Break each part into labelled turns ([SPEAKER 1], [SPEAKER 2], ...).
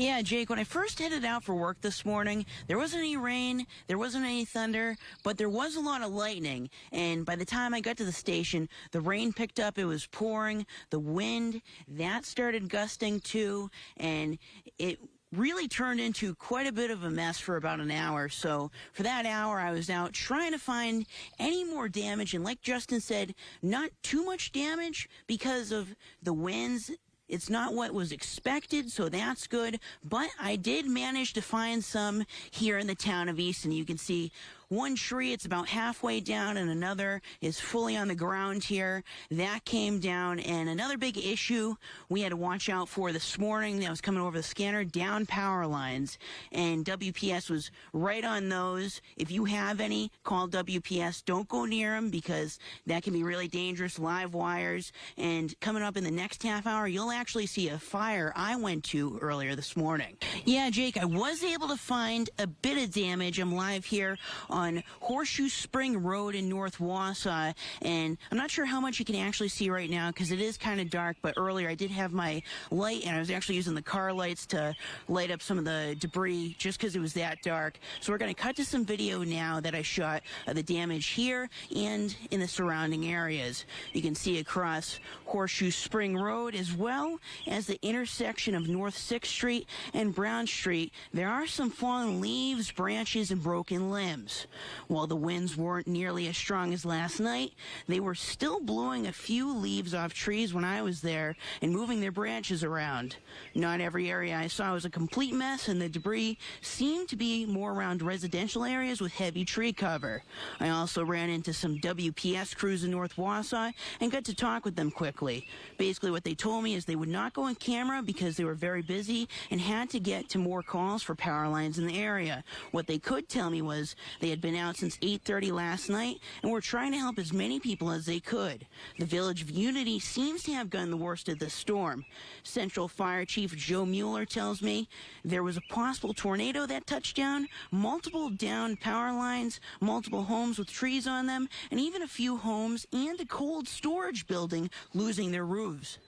[SPEAKER 1] Yeah, Jake, when I first headed out for work this morning, there wasn't any rain, there wasn't any thunder, but there was a lot of lightning. And by the time I got to the station, the rain picked up, it was pouring, the wind, that started gusting too, and it really turned into quite a bit of a mess for about an hour. So for that hour, I was out trying to find any more damage. And like Justin said, not too much damage because of the winds. It's not what was expected, so that's good. But I did manage to find some here in the town of Easton. You can see one tree, it's about halfway down, and another is fully on the ground here. That came down, and another big issue we had to watch out for this morning that was coming over the scanner, down power lines. And WPS was right on those. If you have any, call WPS. Don't go near them because that can be really dangerous, live wires. And coming up in the next half hour, you'll actually see a fire I went to earlier this morning. Yeah, Jake, I was able to find a bit of damage. I'm live here on Horseshoe Spring Road in North Wausau, and I'm not sure how much you can actually see right now because it is kind of dark, but earlier I did have my light, and I was actually using the car lights to light up some of the debris just because it was that dark. So we're going to cut to some video now that I shot of the damage here and in the surrounding areas. You can see across Horseshoe Spring Road as well as the intersection of North 6th Street and Brown Street. There are some fallen leaves, branches, and broken limbs. While the winds weren't nearly as strong as last night, they were still blowing a few leaves off trees when I was there and moving their branches around. Not every area I saw was a complete mess, and the debris seemed to be more around residential areas with heavy tree cover. I also ran into some WPS crews in North Wausau and got to talk with them quickly. Basically what they told me is they would not go on camera because they were very busy and had to get to more calls for power lines in the area. What they could tell me was they had been out since 8:30 last night and were trying to help as many people as they could. The Village of Unity seems to have gotten the worst of the storm. Central Fire Chief Joe Mueller tells me there was a possible tornado that touched down, multiple downed power lines, multiple homes with trees on them, and even a few homes and a cold storage building losing their roofs.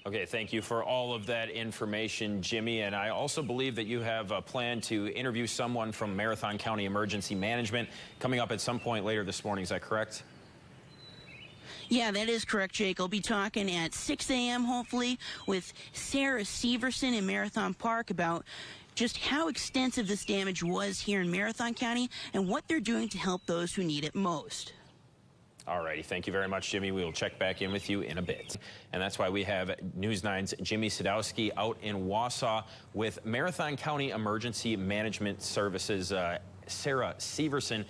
[SPEAKER 2] Okay, thank you for all of that information, Jimmy. And I also believe that you have a plan to interview someone from Marathon County Emergency Management coming up at some point later this morning. Is that correct?
[SPEAKER 1] Yeah, that is correct, Jake. I'll be talking at 6 a.m., hopefully, with Sarah Severson in Marathon Park about just how extensive this damage was here in Marathon County and what they're doing to help those who need it most.
[SPEAKER 2] All righty. Thank you very much, Jimmy. We will check back in with you in a bit. And that's why we have News 9's Jimmy Sadowski out in Wausau with Marathon County Emergency Management Services, Sarah Severson.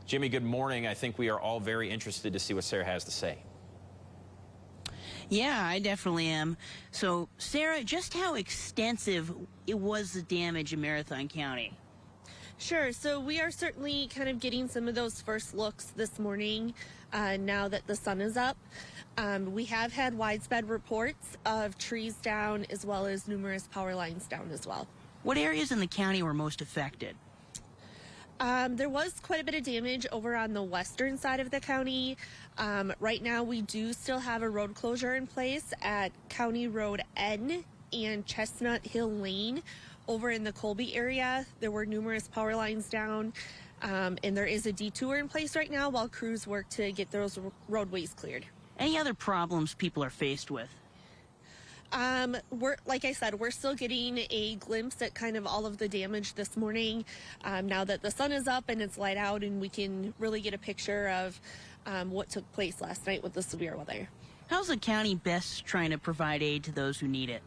[SPEAKER 2] Jimmy, good morning. I think we are all very interested to see what Sarah has to say.
[SPEAKER 1] Yeah, I definitely am. So, Sarah, just how extensive it was the damage in Marathon County?
[SPEAKER 3] Sure. So we are certainly kind of getting some of those first looks this morning now that the sun is up. We have had widespread reports of trees down as well as numerous power lines down as well.
[SPEAKER 1] What areas in the county were most affected?
[SPEAKER 3] There was quite a bit of damage over on the western side of the county. Right now we do still have a road closure in place at County Road N and Chestnut Hill Lane. Over in the Colby area, there were numerous power lines down, and there is a detour in place right now while crews work to get those roadways cleared.
[SPEAKER 1] Any other problems people are faced with?
[SPEAKER 3] Like I said, we're still getting a glimpse at kind of all of the damage this morning now that the sun is up and it's light out, and we can really get a picture of what took place last night with the severe weather.
[SPEAKER 1] How's the county best trying to provide aid to those who need it?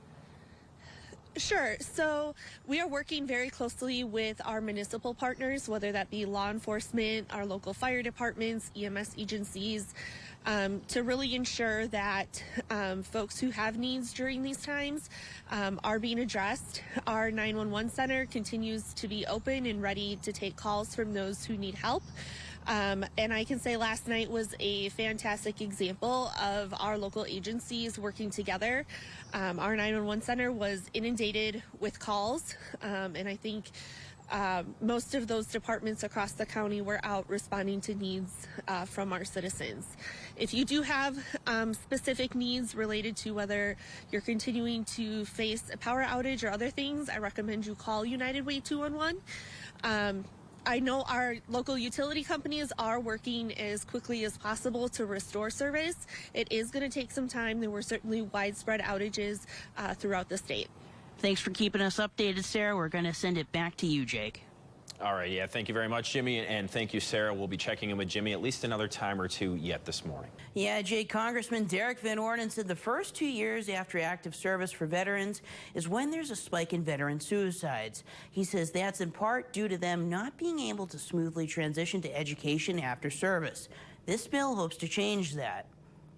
[SPEAKER 3] Sure. So we are working very closely with our municipal partners, whether that be law enforcement, our local fire departments, EMS agencies, to really ensure that folks who have needs during these times are being addressed. Our 911 center continues to be open and ready to take calls from those who need help. And I can say last night was a fantastic example of our local agencies working together. Our 911 center was inundated with calls, and I think Most of those departments across the county were out responding to needs from our citizens. If you do have specific needs related to whether you're continuing to face a power outage or other things, I recommend you call United Way 211. I know our local utility companies are working as quickly as possible to restore service. It is going to take some time. There were certainly widespread outages throughout the state.
[SPEAKER 1] Thanks for keeping us updated, Sarah. We're going to send it back to you, Jake.
[SPEAKER 2] All right, yeah, thank you very much, Jimmy, and thank you, Sarah. We'll be checking in with Jimmy at least another time or two yet this morning.
[SPEAKER 1] Yeah, Jake, Congressman Derek Van Orden said the first 2 years after active service for veterans is when there's a spike in veteran suicides. He says that's in part due to them not being able to smoothly transition to education after service. This bill hopes to change that.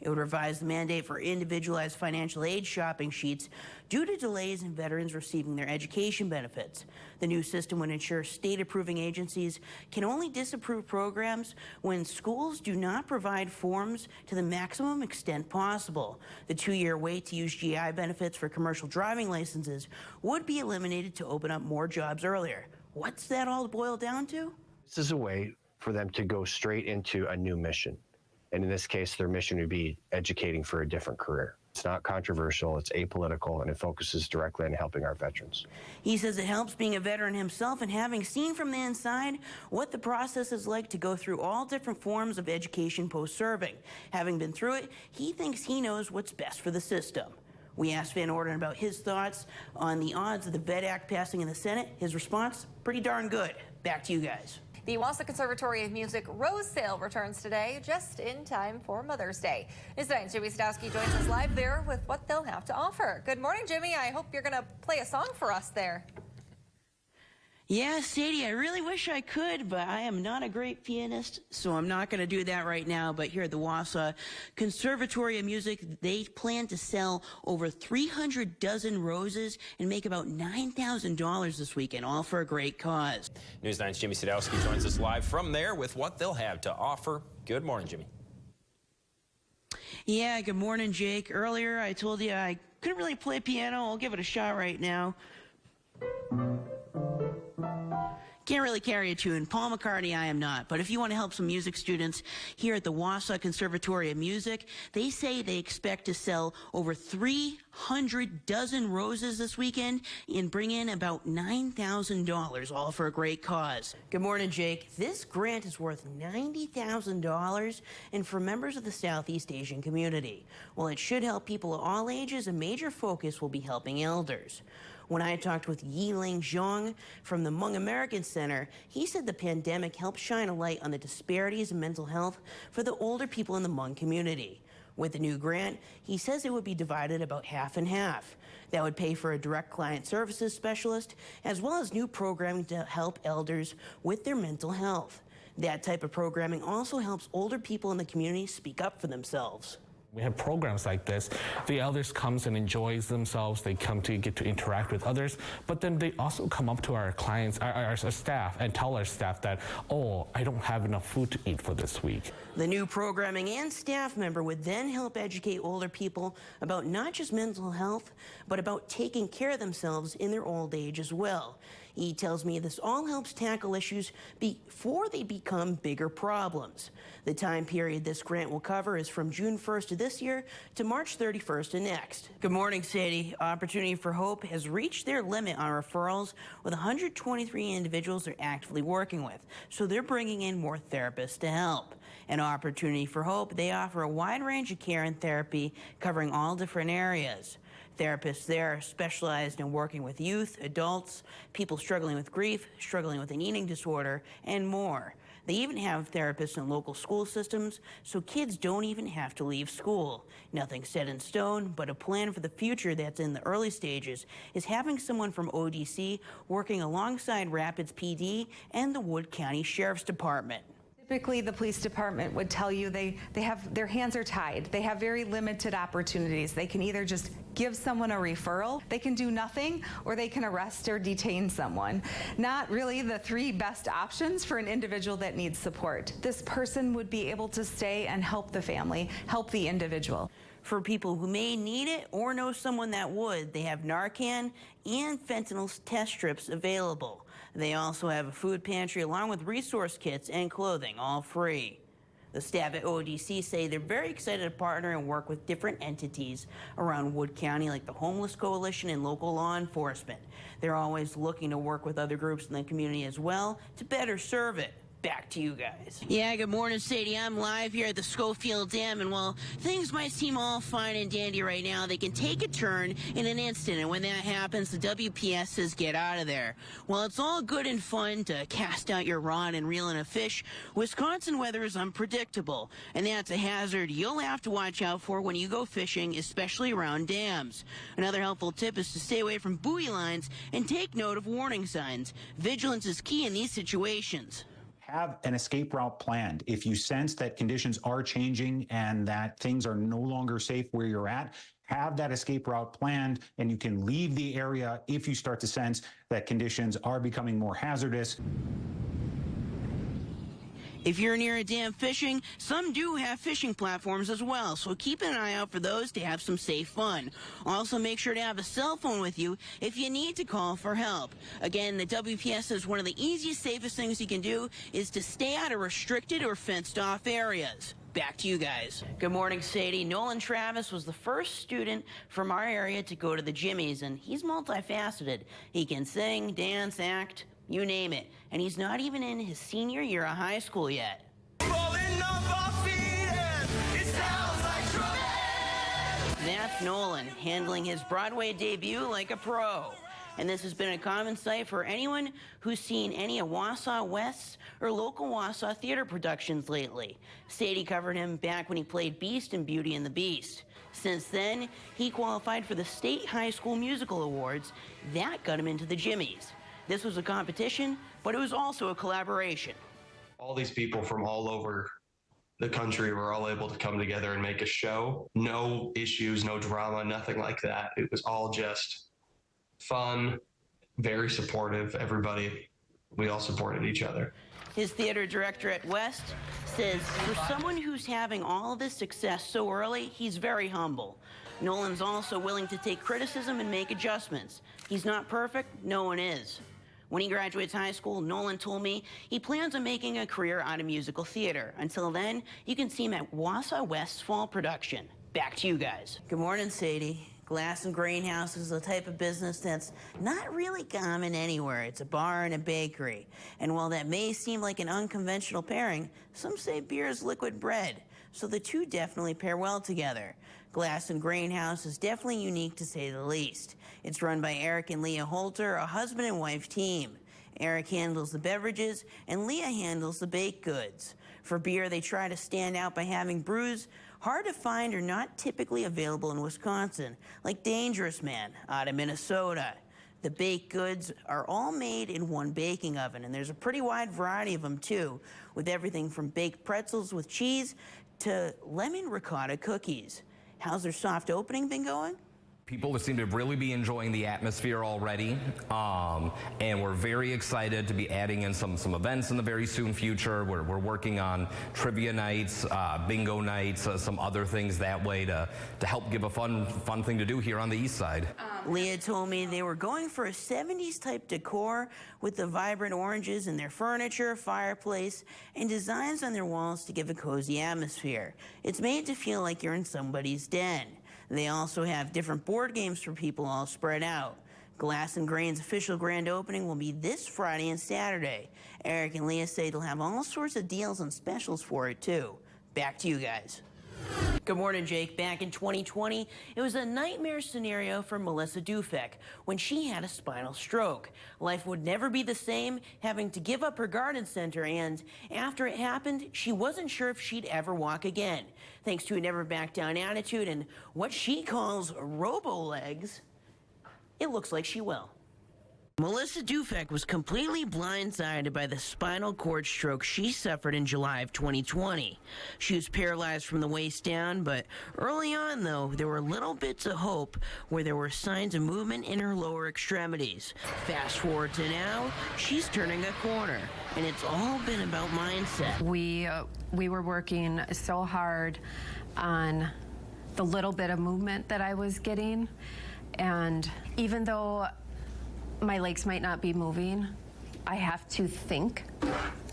[SPEAKER 1] It would revise the mandate for individualized financial aid shopping sheets due to delays in veterans receiving their education benefits. The new system would ensure state-approving agencies can only disapprove programs when schools do not provide forms to the maximum extent possible. The 2-year wait to use GI benefits for commercial driving licenses would be eliminated to open up more jobs earlier. What's that all boil down to?
[SPEAKER 4] This is a way for them to go straight into a new mission. And in this case, their mission would be educating for a different career. It's not controversial, it's apolitical, and it focuses directly on helping our veterans.
[SPEAKER 1] He says it helps being a veteran himself and having seen from the inside what the process is like to go through all different forms of education post-serving. Having been through it, he thinks he knows what's best for the system. We asked Van Orden about his thoughts on the odds of the VET Act passing in the Senate. His response, pretty darn good. Back to you guys.
[SPEAKER 5] The Wausau Conservatory of Music Rose Sale returns today, just in time for Mother's Day. News 9's Jimmy Sadowski joins us live there with what they'll have to offer. Good morning, Jimmy. I hope you're going to play a song for us there.
[SPEAKER 1] Yeah, Sadie, I really wish I could, but I am not a great pianist, so I'm not going to do that right now. But here at the Wausau Conservatory of Music, they plan to sell over 300 dozen roses and make about $9,000 this weekend, all for a great cause.
[SPEAKER 2] News 9's Jimmy Sadowski joins us live from there with what they'll have to offer. Good morning, Jimmy.
[SPEAKER 1] Yeah, good morning, Jake. Earlier, I told you I couldn't really play piano. I'll give it a shot right now. Can't really carry a tune. Paul McCartney, I am not. But if you want to help some music students here at the Wausau Conservatory of Music, they say they expect to sell over 300 dozen roses this weekend and bring in about $9,000, all for a great cause. Good morning, Jake. This grant is worth $90,000 and for members of the Southeast Asian community. Well, it should help people of all ages. A major focus will be helping elders. When I talked with Yiling Zhang from the Hmong American Center, he said the pandemic helped shine a light on the disparities in mental health for the older people in the Hmong community. With the new grant, he says it would be divided about half and half. That would pay for a direct client services specialist, as well as new programming to help elders with their mental health. That type of programming also helps older people in the community speak up for themselves.
[SPEAKER 6] We have programs like this. The elders comes and enjoys themselves. They come to get to interact with others, but then they also come up to our clients, our staff, and tell our staff that, oh, I don't have enough food to eat for this week.
[SPEAKER 1] The new programming and staff member would then help educate older people about not just mental health, but about taking care of themselves in their old age as well. He tells me this all helps tackle issues before they become bigger problems. The time period this grant will cover is from June 1st of this year to March 31st of next. Good morning, Sadie. Opportunity for Hope has reached their limit on referrals with 123 individuals they're actively working with, so they're bringing in more therapists to help. An Opportunity for Hope, they offer a wide range of care and therapy covering all different areas. Therapists there are specialized in working with youth, adults, people struggling with grief, struggling with an eating disorder, and more. They even have therapists in local school systems, so kids don't even have to leave school. Nothing set in stone, but a plan for the future that's in the early stages is having someone from ODC working alongside Rapids PD and the Wood County Sheriff's Department.
[SPEAKER 7] Typically, the police department would tell you they have their hands are tied. They have very limited opportunities. They can either just give someone a referral, they can do nothing, or they can arrest or detain someone. Not really the three best options for an individual that needs support. This person would be able to stay and help the family, help the individual.
[SPEAKER 1] For people who may need it or know someone that would, they have Narcan and fentanyl test strips available. They also have a food pantry along with resource kits and clothing, all free. The staff at ODC say they're very excited to partner and work with different entities around Wood County, like the Homeless Coalition and local law enforcement. They're always looking to work with other groups in the community as well to better serve it. Back to you guys. Yeah, good morning, Sadie. I'm live here at the Schofield Dam, and while things might seem all fine and dandy right now, they can take a turn in an instant, and when that happens, the WPS says get out of there. While it's all good and fun to cast out your rod and reel in a fish, Wisconsin weather is unpredictable, and that's a hazard you'll have to watch out for when you go fishing, especially around dams. Another helpful tip is to stay away from buoy lines and take note of warning signs. Vigilance is key in these situations.
[SPEAKER 8] Have an escape route planned. If you sense that conditions are changing and that things are no longer safe where you're at, have that escape route planned, and you can leave the area if you start to sense that conditions are becoming more hazardous.
[SPEAKER 1] If you're near a dam fishing, some do have fishing platforms as well, so keep an eye out for those to have some safe fun. Also, make sure to have a cell phone with you if you need to call for help. Again, the WPS says one of the easiest, safest things you can do is to stay out of restricted or fenced-off areas. Back to you guys. Good morning, Sadie. Nolan Travis was the first student from our area to go to the Jimmy's, and he's multifaceted. He can sing, dance, act, you name it. And he's not even in his senior year of high school yet. That's Nolan, handling his Broadway debut like a pro. And this has been a common sight for anyone who's seen any of Wausau West's or local Wausau theater productions lately. Sadie covered him back when he played Beast in Beauty and the Beast. Since then, he qualified for the State High School Musical Awards. That got him into the Jimmy's. This was a competition, but it was also a collaboration.
[SPEAKER 9] All these people from all over the country were all able to come together and make a show. No issues, no drama, nothing like that. It was all just fun, very supportive. Everybody, we all supported each other.
[SPEAKER 1] His theater director at West says for someone who's having all this success so early, he's very humble. Nolan's also willing to take criticism and make adjustments. He's not perfect, no one is. When he graduates high school, Nolan told me he plans on making a career out of musical theater. Until then, you can see him at Wausau West's fall production. Back to you guys. Good morning, Sadie. Glass and Grain House is a type of business that's not really common anywhere. It's a bar and a bakery. And while that may seem like an unconventional pairing, some say beer is liquid bread. So the two definitely pair well together. Glass and Grain House is definitely unique to say the least. It's run by Eric and Leah Holter, a husband and wife team. Eric handles the beverages and Leah handles the baked goods. For beer, they try to stand out by having brews hard to find or not typically available in Wisconsin, like Dangerous Man out of Minnesota. The baked goods are all made in one baking oven, and there's a pretty wide variety of them too, with everything from baked pretzels with cheese to lemon ricotta cookies. How's their soft opening been going?
[SPEAKER 10] People seem to really be enjoying the atmosphere already, and we're very excited to be adding in some events in the very soon future. We're working on trivia nights, bingo nights, some other things that way to help give a fun thing to do here on the east side.
[SPEAKER 1] Leah told me they were going for a 70s type decor with the vibrant oranges in their furniture, fireplace, and designs on their walls to give a cozy atmosphere. It's made to feel like you're in somebody's den. They also have different board games for people all spread out. Glass and Grain's official grand opening will be this Friday and Saturday. Eric and Leah say they'll have all sorts of deals and specials for it too. Back to you guys. Good morning, Jake. Back in 2020, it was a nightmare scenario for Melissa Dufek when she had a spinal stroke. Life would never be the same, having to give up her garden center, and after it happened, she wasn't sure if she'd ever walk again. Thanks to a never back down attitude and what she calls robo-legs, it looks like she will. Melissa Dufek was completely blindsided by the spinal cord stroke she suffered in July of 2020. She was paralyzed from the waist down, but early on, though, there were little bits of hope where there were signs of movement in her lower extremities. Fast forward to now, she's turning a corner, and it's all been about mindset.
[SPEAKER 11] We were working so hard on the little bit of movement that I was getting, and even though my legs might not be moving, I have to think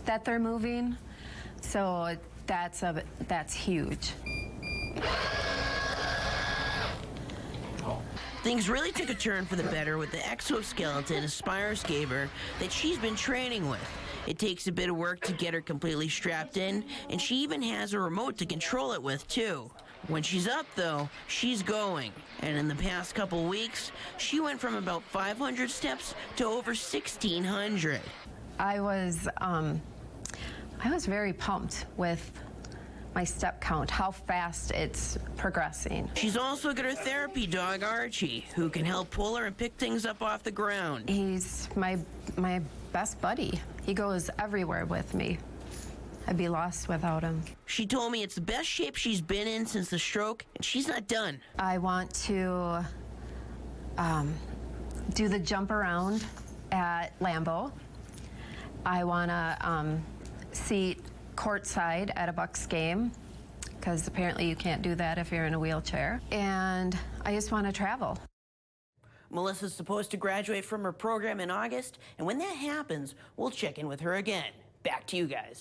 [SPEAKER 11] that they're moving. So that's huge.
[SPEAKER 1] Things really took a turn for the better with the exoskeleton Aspires gave her that she's been training with. It takes a bit of work to get her completely strapped in, and she even has a remote to control it with, too. When she's up, though, she's going. And in the past couple weeks, she went from about 500 steps to over 1,600.
[SPEAKER 11] I was very pumped with my step count, how fast it's progressing.
[SPEAKER 1] She's also got her therapy dog, Archie, who can help pull her and pick things up off the ground.
[SPEAKER 11] He's my best buddy. He goes everywhere with me. I'd be lost without him.
[SPEAKER 1] She told me it's the best shape she's been in since the stroke, and she's not done.
[SPEAKER 11] I want to do the jump around at Lambeau. I want to seat courtside at a Bucks game, because apparently you can't do that if you're in a wheelchair. And I just want to travel.
[SPEAKER 1] Melissa's supposed to graduate from her program in August, and when that happens, we'll check in with her again. Back to you guys.